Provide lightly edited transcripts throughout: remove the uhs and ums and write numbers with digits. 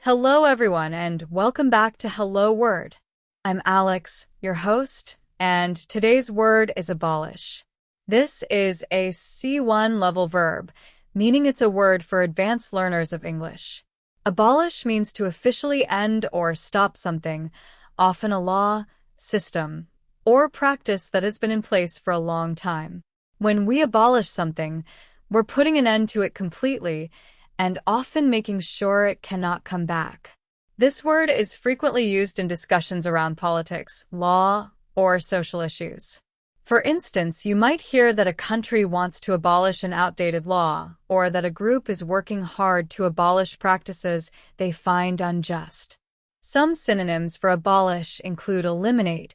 Hello, everyone, and welcome back to Hello Word. I'm Alex, your host, and today's word is abolish. This is a C1 level verb, meaning it's a word for advanced learners of English. Abolish means to officially end or stop something, often a law, system, or practice that has been in place for a long time. When we abolish something, we're putting an end to it completely and often making sure it cannot come back. This word is frequently used in discussions around politics, law, or social issues. For instance, you might hear that a country wants to abolish an outdated law, or that a group is working hard to abolish practices they find unjust. Some synonyms for abolish include eliminate,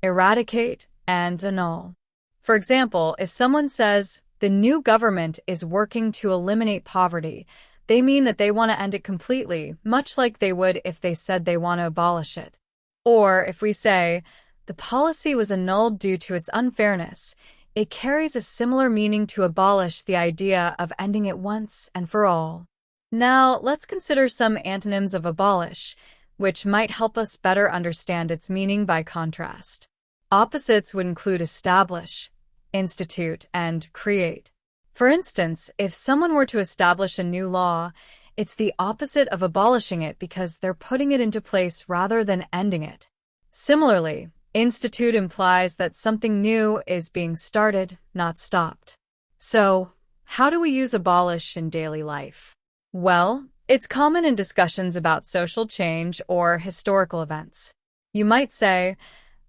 eradicate, and annul. For example, if someone says, "The new government is working to eliminate poverty," they mean that they want to end it completely, much like they would if they said they want to abolish it. Or if we say, "The policy was annulled due to its unfairness," it carries a similar meaning to abolish, the idea of ending it once and for all. Now, let's consider some antonyms of abolish, which might help us better understand its meaning by contrast. Opposites would include establish, institute, and create. For instance, if someone were to establish a new law, it's the opposite of abolishing it because they're putting it into place rather than ending it. Similarly, institute implies that something new is being started, not stopped. So, how do we use abolish in daily life? Well, it's common in discussions about social change or historical events. You might say,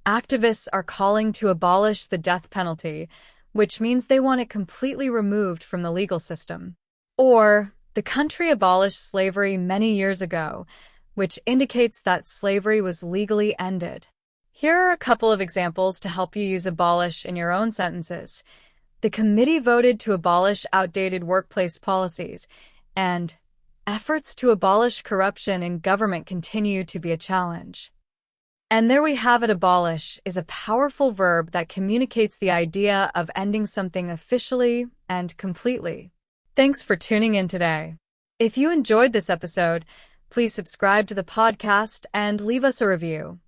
"Activists are calling to abolish the death penalty," which means they want it completely removed from the legal system. Or, "The country abolished slavery many years ago," which indicates that slavery was legally ended. Here are a couple of examples to help you use abolish in your own sentences. "The committee voted to abolish outdated workplace policies," and "Efforts to abolish corruption in government continue to be a challenge." And there we have it. Abolish is a powerful verb that communicates the idea of ending something officially and completely. Thanks for tuning in today. If you enjoyed this episode, please subscribe to the podcast and leave us a review.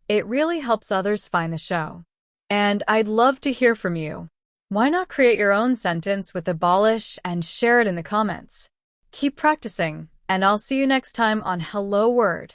It really helps others find the show. And I'd love to hear from you. Why not create your own sentence with abolish and share it in the comments? Keep practicing, and I'll see you next time on Hello Word.